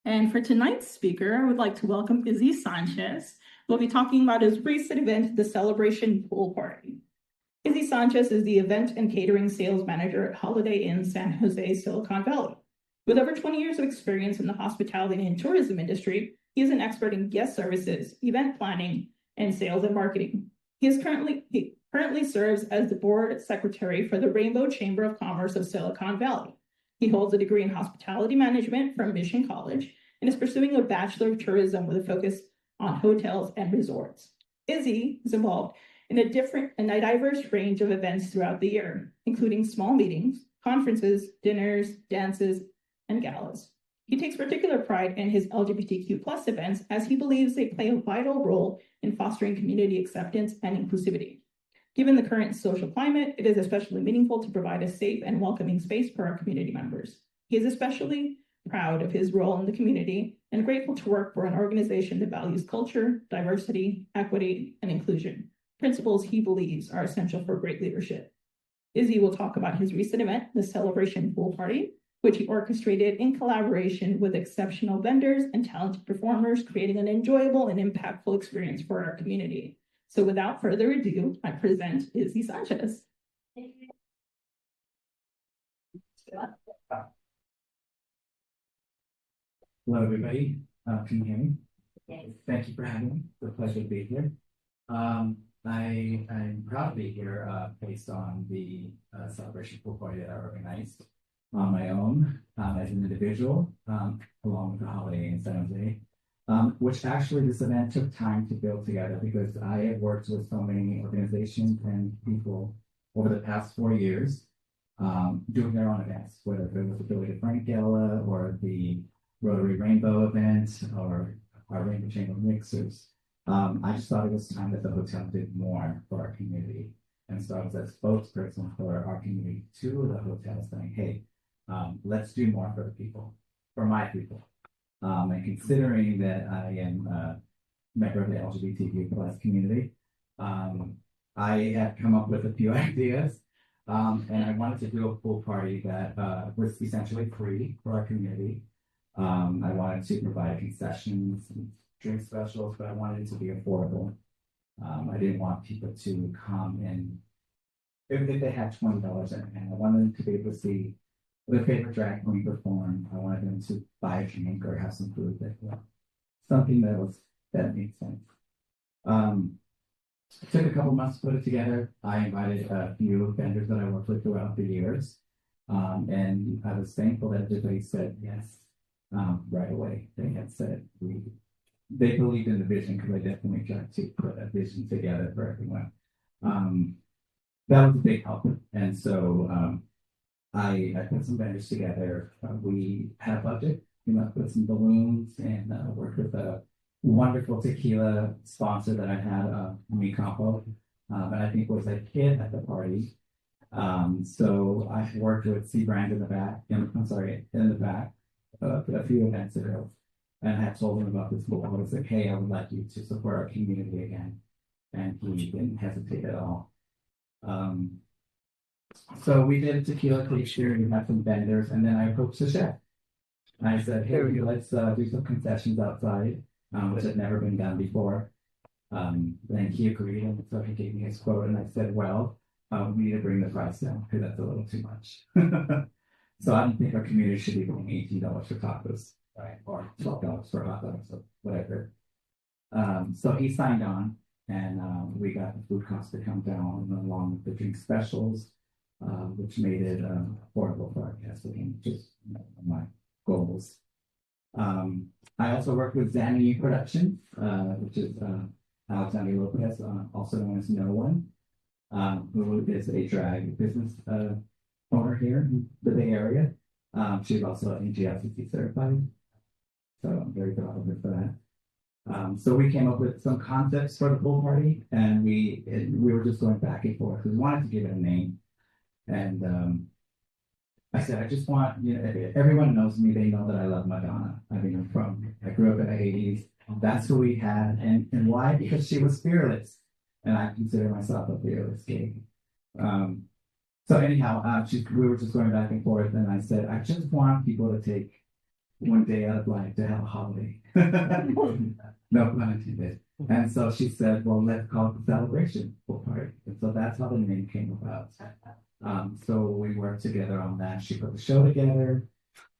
And for tonight's speaker, I would like to welcome Izzy Sanchez, who will be talking about his recent event, the Celebration Pool Party. Izzy Sanchez is the Event and Catering Sales Manager at Holiday Inn San Jose, Silicon Valley. With over 20 years of experience in the hospitality and tourism industry, he is an expert in guest services, event planning, and sales and marketing. He currently serves as the board secretary for the Rainbow Chamber of Commerce of Silicon Valley. He holds a degree in hospitality management from Mission College and is pursuing a Bachelor of Tourism with a focus on hotels and resorts. Izzy is involved in a diverse range of events throughout the year, including small meetings, conferences, dinners, dances, and galas. He takes particular pride in his LGBTQ plus events as he believes they play a vital role in fostering community acceptance and inclusivity. Given the current social climate, it is especially meaningful to provide a safe and welcoming space for our community members. He is especially proud of his role in the community and grateful to work for an organization that values culture, diversity, equity, and inclusion, principles he believes are essential for great leadership. Izzy will talk about his recent event, the Celebration Pool Party, which he orchestrated in collaboration with exceptional vendors and talented performers, creating an enjoyable and impactful experience for our community. So without further ado, I present Izzy Sanchez. Hello, everybody. Can you hear me? Yes. Thank you for having me. It's a pleasure to be here. I'm proud to be here based on the celebration pool party that I organized on my own as an individual, along with the Holiday Inn San Jose. Which actually this event took time to build together because I have worked with so many organizations and people over the past 4 years doing their own events, whether it was the DeFrank Gala or the Rotary Rainbow event or our Rainbow Chamber Mixers. I just thought it was time that the hotel did more for our community. And so I was a spokesperson for our community to the hotel saying, hey, let's do more for the people, for my people. And considering that I am a member of the LGBTQ plus community, I have come up with a few ideas, and I wanted to do a pool party that was essentially free for our community. I wanted to provide concessions and drink specials, but I wanted it to be affordable. I didn't want people to come and if they had $20 in hand, I wanted them to be able to see their favorite drag queen perform. I wanted them to buy a drink or have some food something that made sense. It took a couple months to put it together. I invited a few vendors that I worked with throughout the years, and I was thankful that everybody said yes right away. They had said they believed in the vision because I definitely tried to put a vision together for everyone. That was a big help, and so. I put some vendors together. We had a budget, put some balloons and worked with a wonderful tequila sponsor that I had, Mi Campo, that I think was a kid at the party. So I worked with C Brand in the back, in the back, a few events ago, and I had told him about this book. I was like, hey, I would like you to support our community again. And he didn't hesitate at all. So we did a tequila tasting, we had some vendors, and then I approached the chef. And I said, hey, let's do some concessions outside, which had never been done before. Then he agreed, and so he gave me his quote, and I said, well, we need to bring the price down, because that's a little too much. So I don't think our community should be paying $18 for tacos, right? Or $12 for hot dogs, or whatever. So he signed on, and we got the food costs to come down, along with the drink specials. Which made it affordable for our guests, again, just one of my goals. I also worked with Zanny Productions, which is Alexander Lopez, also known as No One, who is a drag business owner here in the Bay Area. She's also NGLCC certified, so I'm very proud of her for that. So we came up with some concepts for the pool party, and we were just going back and forth. We wanted to give it a name. And I said, I just want, everyone knows me. They know that I love Madonna. I mean, I grew up in the 80s. That's who we had. And why? Because she was fearless. And I consider myself a fearless king. So anyhow, we were just going back and forth. And I said, I just want people to take one day I'd like to have a holiday. No pun intended. And so she said, well, let's call it the celebration pool party. And so that's how the name came about. So we worked together on that. She put the show together.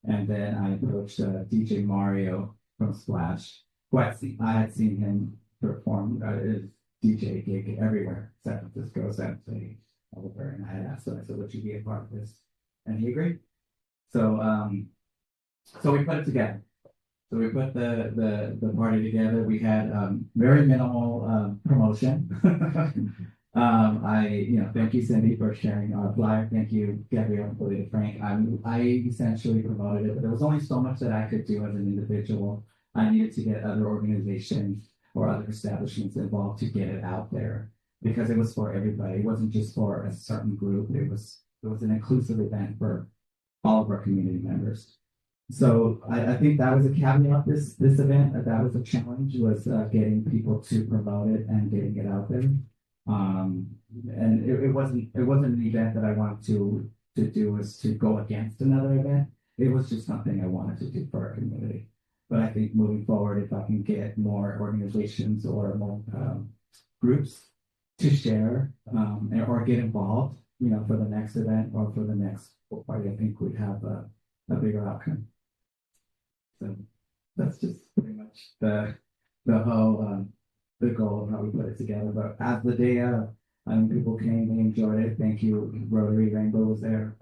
And then I approached DJ Mario from Splash, who I had seen him perform his DJ gig everywhere, San Francisco, San Jose, all over. And I had asked him, I said, would you be a part of this? And he agreed. So so we put it together. So we put the party together. We had very minimal promotion. Thank you, Cindy, for sharing our flyer. Thank you, Gabrielle, for DeFrank. I essentially promoted it, but there was only so much that I could do as an individual. I needed to get other organizations or other establishments involved to get it out there because it was for everybody. It wasn't just for a certain group. It was an inclusive event for all of our community members. So I think that was a caveat this event. That was a challenge, was getting people to promote it and getting it out there. And it wasn't an event that I wanted to do was to go against another event. It was just something I wanted to do for our community. But I think moving forward, if I can get more organizations or more groups to share or get involved, for the next event or for the next party, I think we'd have a bigger outcome. So that's just pretty much the whole the goal of how we put it together. But as the day people came, they enjoyed it. Thank you. Rotary Rainbow was there.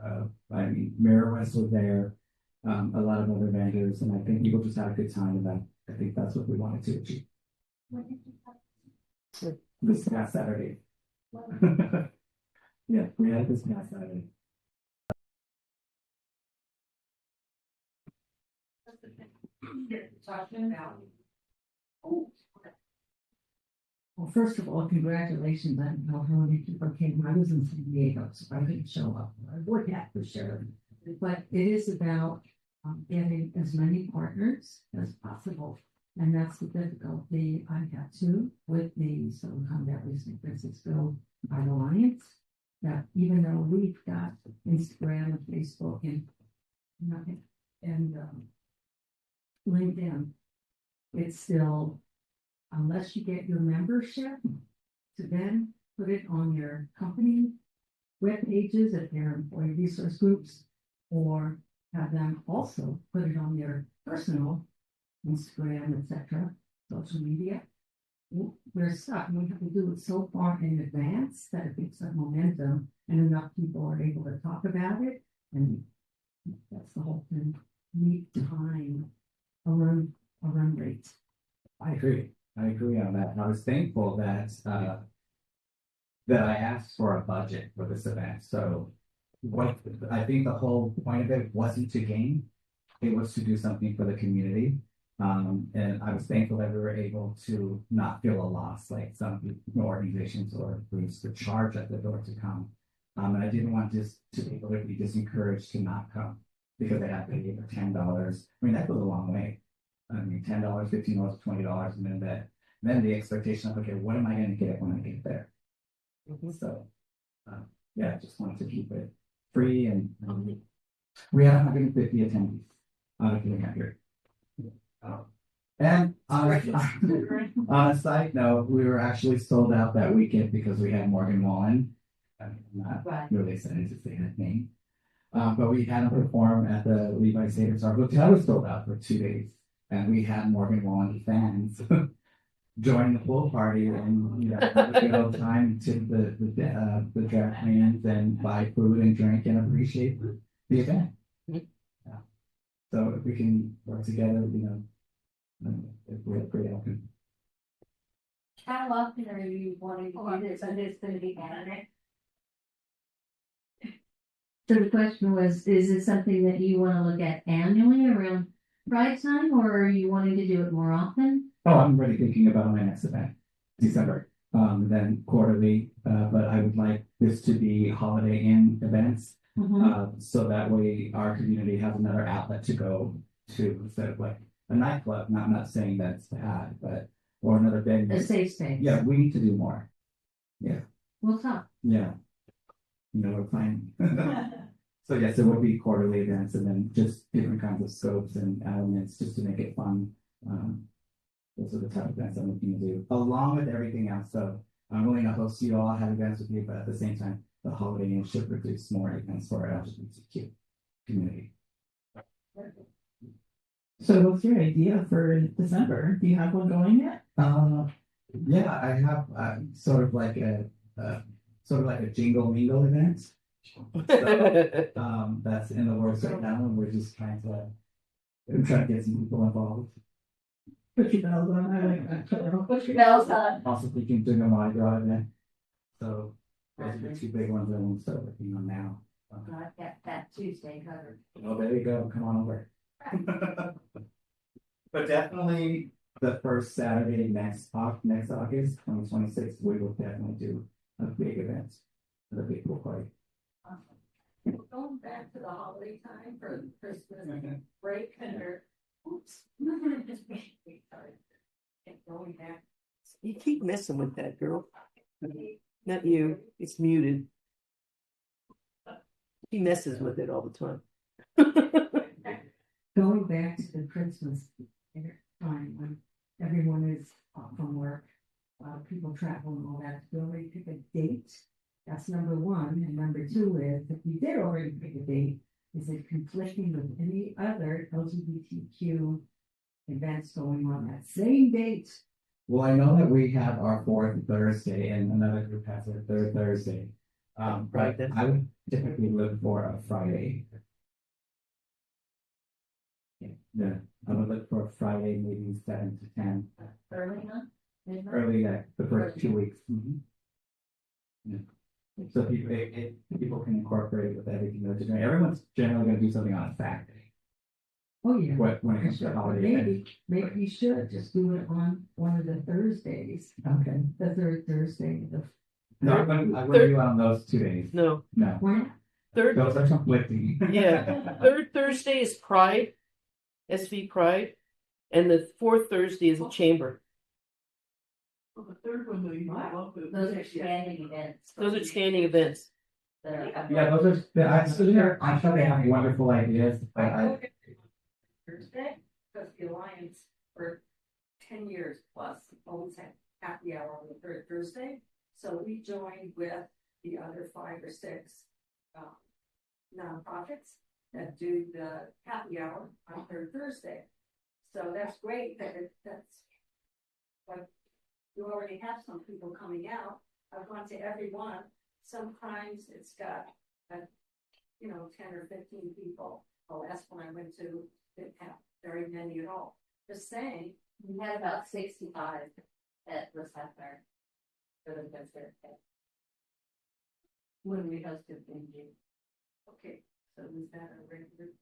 Mirror West was there. A lot of other vendors, and I think people just had a good time. And I think that's what we wanted to achieve. This past Saturday. Yeah, we had this past Saturday. Well, first of all, congratulations on how many people came. I was in San Diego, so I didn't show up. I would have for sure. But it is about getting as many partners as possible. And that's the difficulty I have too with the Silicon Valley San Francisco Alliance. That even though we've got Instagram and Facebook and LinkedIn, it's still, unless you get your membership to then put it on your company web pages at their employee resource groups, or have them also put it on their personal Instagram, etc., social media, we're stuck. We have to do it so far in advance that it gets that momentum and enough people are able to talk about it. And that's the whole thing. Need time, a run rate. I agree on that. And I was thankful that I asked for a budget for this event. So I think the whole point of it wasn't to gain, it was to do something for the community. And I was thankful that we were able to not feel a loss, like some organizations or groups to charge at the door to come. And I didn't want to people to be disencouraged to not come because they have to pay for $10. I mean, that goes a long way. I mean, $10, $15, $20, and then the expectation of, okay, what am I going to get when I get there? So, I just wanted to keep it free, and we had 150 attendees out of 300. And on a side note, we were actually sold out that weekend because we had Morgan Wallen. I'm not really excited to say that name. But we had him perform at the Levi Saders. Our hotel was sold out for 2 days. And we had Morgan Wallen fans join the pool party and have a good old time, tip the drag queens and buy food and drink and appreciate the event. Yeah. So if we can work together, if we're a great outcome. How often are you wanting to do this? And it's going to be Saturday. So the question was, is it something that you want to look at annually around Pride time, or are you wanting to do it more often? Oh, I'm already thinking about my next event, December, then quarterly, but I would like this to be holiday in events. So that way our community has another outlet to go to instead of like a nightclub. I'm not saying that's bad, but or another venue. A safe space. Yeah, we need to do more. Yeah. We'll talk. Yeah. We're planning. So yes, it would be quarterly events and then just different kinds of scopes and elements just to make it fun. Those are the type of events I'm looking to do, along with everything else. So I'm willing to host you all, have events with you, but at the same time, the holiday Inn should produce more events for our LGBTQ community. So what's your idea for December? Do you have one going yet? Yeah, I have sort of like a jingle mingle event. So, that's in the works right now, and we're trying to get some people involved. Put your bells on. I like that. Put your bells on. Also thinking doing a Mardi Gras event. So those are the two big ones that we'll start working on now. Got that Tuesday covered. Oh, there you go. Come on over. But definitely the first Saturday next August, 2026, we will definitely do a big event, a big pool party. We're going back to the holiday time for Christmas break and sorry. Going back. You keep messing with that girl. Not you, it's muted. He messes with it all the time. Going back to the Christmas time when everyone is off from work, a lot of people travel and all that, to already pick a date. That's number one. And number two is, if you did already pick a date, is it conflicting with any other LGBTQ events going on that same date? Well, I know that we have our fourth Thursday and another group has their third Thursday. But I would typically look for a Friday. Yeah, I would look for a Friday, maybe 7 to 10. Early, huh? Midnight? Early, the first 2 weeks. Yeah. So people can incorporate it with everything they're doing. Everyone's generally going to do something on a Saturday. Oh, yeah. When it comes to holiday. Maybe you should just do it on one of the Thursdays. Okay. The third Thursday, No, I'm going to do it on those 2 days. No, No, when? third, those are conflicting. yeah, third Thursday is Pride, SV Pride, and the fourth Thursday is a chamber. Well, the third one, Those are standing events. Those are standing events. that are- Yeah, I'm sure they have wonderful ideas, but Thursday, because the Alliance for 10 years plus always had happy hour on the third Thursday. So we joined with the other 5 or 6 nonprofits that do the happy hour on third Thursday. So that's great that's like you already have some people coming out. I've gone to every one. Sometimes it's got 10 or 15 people. The last one I went to didn't have very many at all. Just saying. We had about 65 at the center for the concert. When we hosted the meeting. Okay, so was that a regular?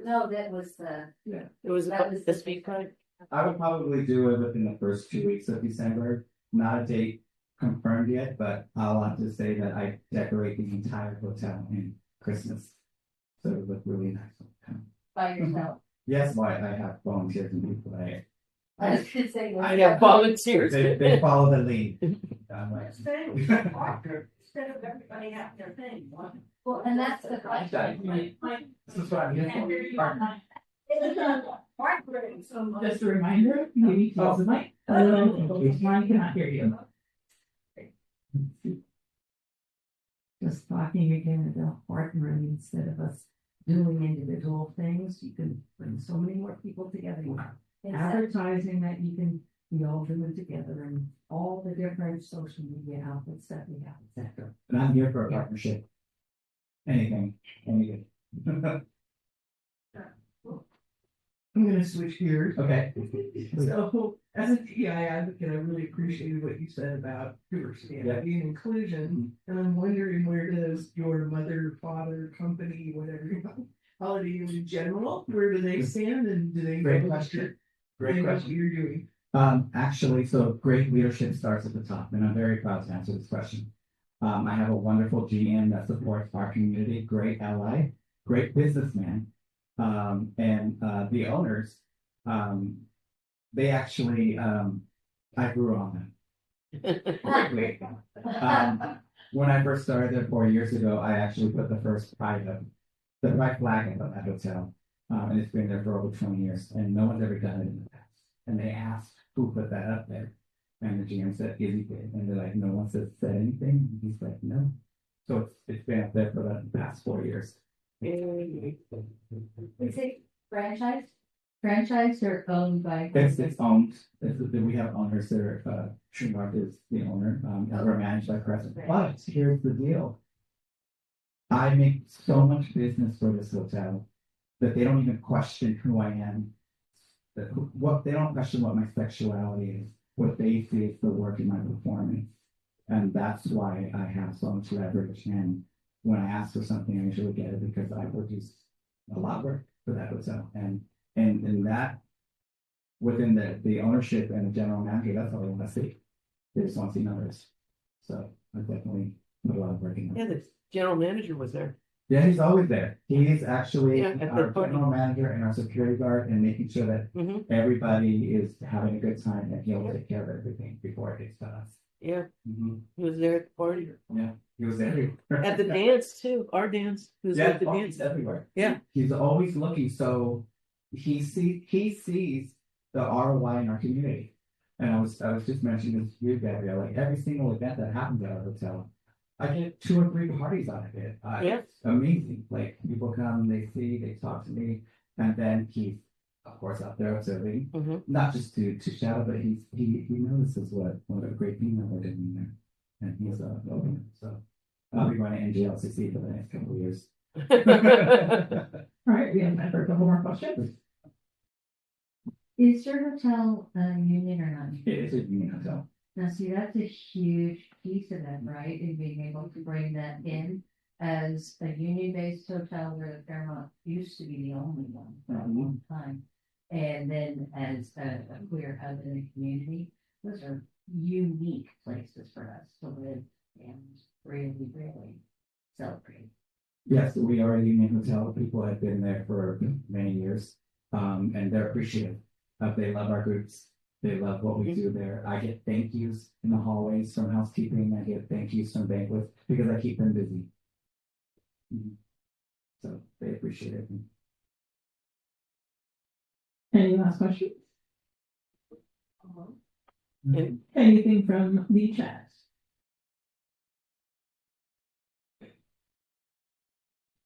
No, that was the, It was That was the- SV Pride. I would probably do it within the first 2 weeks of December. Not a date confirmed yet, but I'll have to say that I decorate the entire hotel in Christmas. So it would look really nice. by yourself. Yes, why I have volunteers and people that I was gonna say. I have volunteers. they follow the lead. I'm like, Instead of everybody having their thing, one. Well, and that's the question. this is what I'm here for. Just a reminder, maybe close the mic. Mine cannot hear you. Just talking again about partnering instead of us doing individual things, you can bring so many more people together. Advertising that you can be all doing together and all the different social media outlets that we have, etc. And I'm here for a partnership. Anything. I'm gonna switch gears. Okay. So, as a TI advocate, I really appreciated what you said about diversity and inclusion. And I'm wondering, where does your mother, father, company, whatever, holiday in general, where do they stand and do they? Great question. Great They know what question. you're doing. Actually, so great leadership starts at the top, and I'm very proud to answer this question. I have a wonderful GM that supports our community, great ally, great businessman. And the owners, they actually, I grew on them. Quickly. When I first started there 4 years ago, I actually put the first Pride the right flag of that hotel. And it's been there for over 20 years, and no one's ever done it in the past. And they asked who put that up there, and the GM said Izzy did, and they're like, no one said anything. And he's like, no. So it's been up there for the past 4 years. Is it franchised or owned by? It's owned. We have owners there. Schumacher is the owner. We're managed by Crescent. But here's the deal. I make so much business for this hotel that they don't even question who I am. They don't question what my sexuality is. What they see is the work in my performance. And that's why I have so much leverage. And when I ask for something, I usually get it because I produce a lot of work for that hotel. And that within the ownership and the general manager, that's all they want to see. They just want to see numbers. So I definitely put a lot of work in. Yeah, the general manager was there. Yeah, he's always there. He's actually Yeah, at our the party. general manager and our security guard, and making sure that Mhm. everybody is having a good time, and he'll take care of everything before it gets to us. Yeah, Mhm. he was there at the party. Yeah, he was everywhere. At the dance too, our dance. He was Yeah, at the he's dance. everywhere. Yeah. He's always looking. So he sees the ROI in our community. And I was just mentioning this to you, Gabrielle, like every single event that happens at our hotel, I get 2 or 3 parties out of it. Yeah. It's amazing. Like people come, they see, they talk to me, and then he's of course out there observing, Mhm. not just to shadow, but he notices what a great thing that we're doing there, and he's open. So I'll be running NGLCC for the next couple of years. All right, we have time for a couple more questions. Is your hotel union or not? It is a union hotel. Now, see, that's a huge piece of it, right? In being able to bring that in as a union-based hotel where Fairmont used to be the only one for a long time. And then as a queer hub in the community, those are unique places for us to live and really, really celebrate. Yes, we are a union hotel. People have been there for many years, and they're appreciative. They love our groups. They love what we do there. I get thank yous in the hallways from housekeeping. I get thank yous from banquets because I keep them busy. So they appreciate it. Any last questions? And Anything from the chat?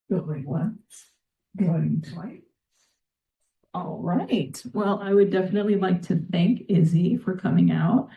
Going once, going twice. All right. Well, I would definitely like to thank Izzy for coming out.